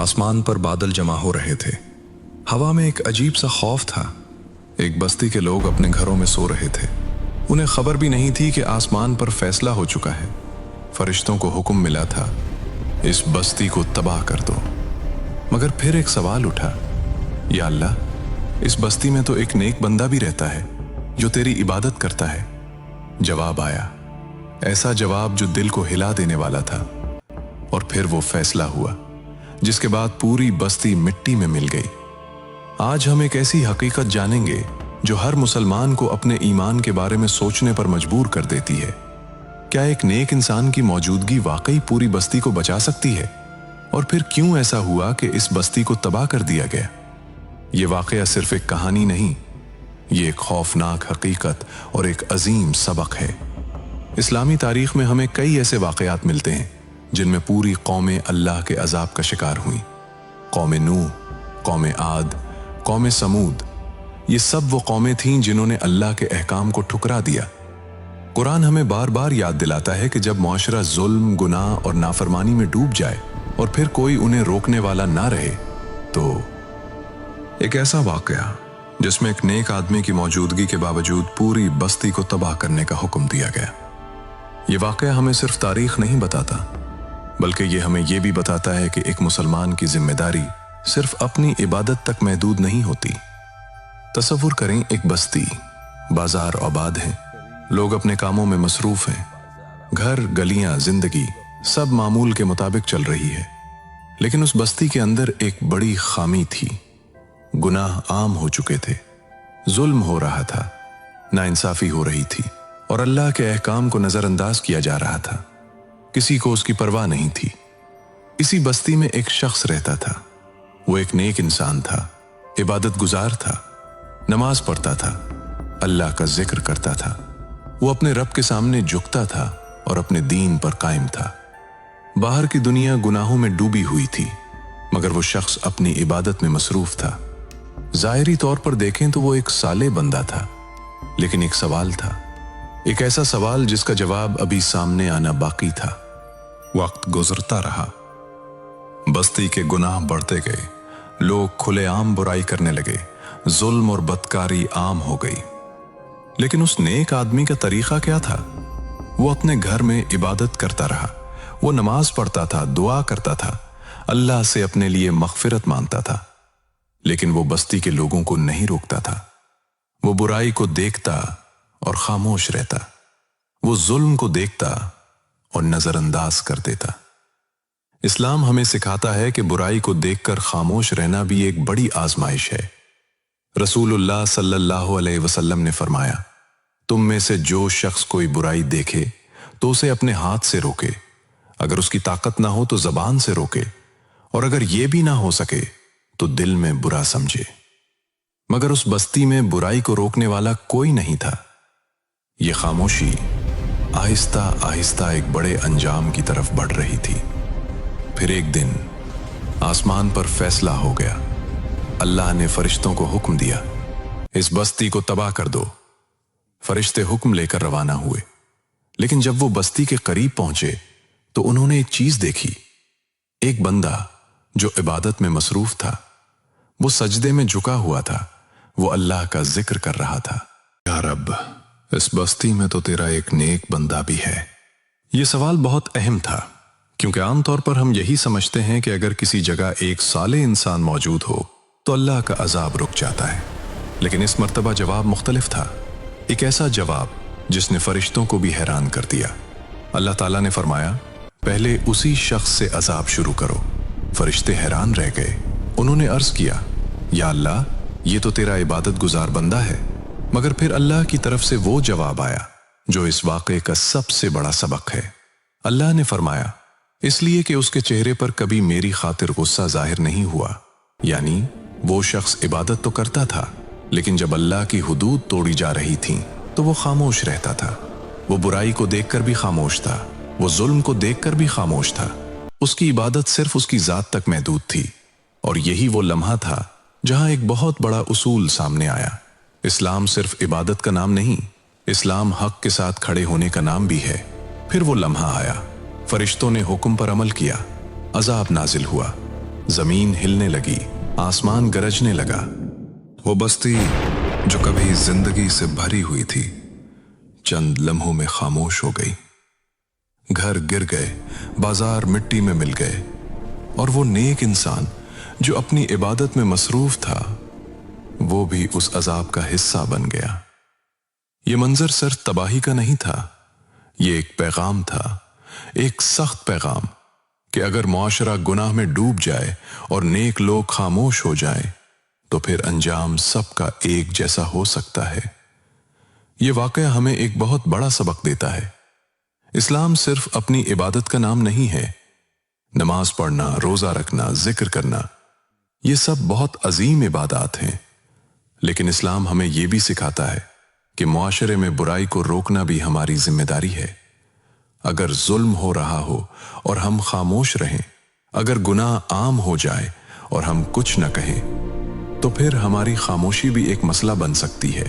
आसमान पर बादल जमा हो रहे थे। हवा में एक अजीब सा खौफ था। एक बस्ती के लोग अपने घरों में सो रहे थे। उन्हें खबर भी नहीं थी कि आसमान पर फैसला हो चुका है। फरिश्तों को हुक्म मिला था, इस बस्ती को तबाह कर दो। मगर फिर एक सवाल उठा, या अल्लाह, इस बस्ती में तो एक नेक बंदा भी रहता है जो तेरी इबादत करता है। जवाब आया, ऐसा जवाब जो दिल को हिला देने वाला था। और फिर वो फैसला हुआ जिसके बाद पूरी बस्ती मिट्टी में मिल गई। आज हम एक ऐसी हकीकत जानेंगे जो हर मुसलमान को अपने ईमान के बारे में सोचने पर मजबूर कर देती है। क्या एक नेक इंसान की मौजूदगी वाकई पूरी बस्ती को बचा सकती है? और फिर क्यों ऐसा हुआ कि इस बस्ती को तबाह कर दिया गया? ये वाकया सिर्फ एक कहानी नहीं, ये एक खौफनाक हकीकत और एक अजीम सबक है। इस्लामी तारीख में हमें कई ऐसे वाकयात मिलते हैं जिनमें पूरी कौमें अल्लाह के अजाब का शिकार हुई। कौम नूह, कौम आद, कौम समूद, ये सब वो कौमें थीं जिन्होंने अल्लाह के अहकाम को ठुकरा दिया। कुरान हमें बार बार याद दिलाता है कि जब मुआशरा जुल्म, गुनाह और नाफरमानी में डूब जाए और फिर कोई उन्हें रोकने वाला ना रहे, तो एक ऐसा वाकया जिसमें एक नेक आदमी की मौजूदगी के बावजूद पूरी बस्ती को तबाह करने का हुक्म दिया गया। ये वाकया हमें सिर्फ तारीख नहीं बताता, बल्कि ये हमें यह भी बताता है कि एक मुसलमान की जिम्मेदारी सिर्फ अपनी इबादत तक महदूद नहीं होती। तसव्वुर करें, एक बस्ती, बाजार आबाद हैं, लोग अपने कामों में मसरूफ हैं, घर, गलियां, जिंदगी सब मामूल के मुताबिक चल रही है। लेकिन उस बस्ती के अंदर एक बड़ी खामी थी। गुनाह आम हो चुके थे, जुल्म हो रहा था, नाइंसाफी हो रही थी और अल्लाह के अहकाम को नजरअंदाज किया जा रहा था। किसी को उसकी परवाह नहीं थी। इसी बस्ती में एक शख्स रहता था। वो एक नेक इंसान था, इबादत गुजार था, नमाज पढ़ता था, अल्लाह का जिक्र करता था। वो अपने रब के सामने झुकता था और अपने दीन पर कायम था। बाहर की दुनिया गुनाहों में डूबी हुई थी, मगर वो शख्स अपनी इबादत में मसरूफ था। ज़ाहिरी तौर पर देखें तो वो एक साले बंदा था, लेकिन एक सवाल था, एक ऐसा सवाल जिसका जवाब अभी सामने आना बाकी था। वक्त गुजरता रहा, बस्ती के गुनाह बढ़ते गए, लोग खुलेआम बुराई करने लगे, जुल्म और बदकारी आम हो गई। लेकिन उस नेक आदमी का तरीका क्या था? वो अपने घर में इबादत करता रहा, वो नमाज पढ़ता था, दुआ करता था, अल्लाह से अपने लिए मगफिरत मांगता था। लेकिन वो बस्ती के लोगों को नहीं रोकता था। वो बुराई को देखता और खामोश रहता, वो जुल्म को देखता और नजरअंदाज कर देता। इस्लाम हमें सिखाता है कि बुराई को देखकर खामोश रहना भी एक बड़ी आजमाइश है। रसूलुल्लाह सल्लल्लाहु अलैहि वसल्लम ने फरमाया, तुम में से जो शख्स कोई बुराई देखे तो उसे अपने हाथ से रोके, अगर उसकी ताकत ना हो तो जबान से रोके, और अगर यह भी ना हो सके तो दिल में बुरा समझे। मगर उस बस्ती में बुराई को रोकने वाला कोई नहीं था। ये खामोशी आहिस्ता आहिस्ता एक बड़े अंजाम की तरफ बढ़ रही थी। फिर एक दिन आसमान पर फैसला हो गया। अल्लाह ने फरिश्तों को हुक्म दिया, इस बस्ती को तबाह कर दो। फरिश्ते हुक्म लेकर रवाना हुए, लेकिन जब वो बस्ती के करीब पहुंचे तो उन्होंने एक चीज देखी। एक बंदा जो इबादत में मसरूफ था, वो सजदे में झुका हुआ था, वो अल्लाह का जिक्र कर रहा था। या रब, इस बस्ती में तो तेरा एक नेक बंदा भी है। ये सवाल बहुत अहम था, क्योंकि आमतौर पर हम यही समझते हैं कि अगर किसी जगह एक साले इंसान मौजूद हो तो अल्लाह का अजाब रुक जाता है। लेकिन इस मर्तबा जवाब मुख्तलिफ था, एक ऐसा जवाब जिसने फरिश्तों को भी हैरान कर दिया। अल्लाह ताला ने फरमाया, पहले उसी शख्स से अजाब शुरू करो। फरिश्ते हैरान रह गए। उन्होंने अर्ज किया, या अल्लाह, ये तो तेरा इबादत गुजार बंदा है। मगर फिर अल्लाह की तरफ से वो जवाब आया जो इस वाक़े का सबसे बड़ा सबक है। अल्लाह ने फरमाया, इसलिए कि उसके चेहरे पर कभी मेरी खातिर गुस्सा जाहिर नहीं हुआ। यानी वो शख्स इबादत तो करता था, लेकिन जब अल्लाह की हुदूद तोड़ी जा रही थी तो वो खामोश रहता था। वो बुराई को देखकर भी खामोश था, वो जुल्म को देखकर भी खामोश था। उसकी इबादत सिर्फ उसकी जात तक महदूद थी। और यही वो लम्हा था जहां एक बहुत बड़ा उसूल सामने आया। इस्लाम सिर्फ इबादत का नाम नहीं, इस्लाम हक के साथ खड़े होने का नाम भी है। फिर वो लम्हा आया, फरिश्तों ने हुक्म पर अमल किया, अजाब नाजिल हुआ। जमीन हिलने लगी, आसमान गरजने लगा। वो बस्ती जो कभी जिंदगी से भरी हुई थी, चंद लम्हों में खामोश हो गई। घर गिर गए, बाजार मिट्टी में मिल गए, और वो नेक इंसान जो अपनी इबादत में मसरूफ था, वो भी उस अजाब का हिस्सा बन गया। ये मंजर सिर्फ तबाही का नहीं था, ये एक पैगाम था, एक सख्त पैगाम कि अगर मुआशरा गुनाह में डूब जाए और नेक लोग खामोश हो जाए तो फिर अंजाम सबका एक जैसा हो सकता है। ये वाकया हमें एक बहुत बड़ा सबक देता है। इस्लाम सिर्फ अपनी इबादत का नाम नहीं है। नमाज पढ़ना, रोजा रखना, जिक्र करना, ये सब बहुत अजीम इबादत हैं, लेकिन इस्लाम हमें यह भी सिखाता है कि मुआशरे में बुराई को रोकना भी हमारी जिम्मेदारी है। अगर जुल्म हो रहा हो और हम खामोश रहें, अगर गुनाह आम हो जाए और हम कुछ न कहें, तो फिर हमारी खामोशी भी एक मसला बन सकती है।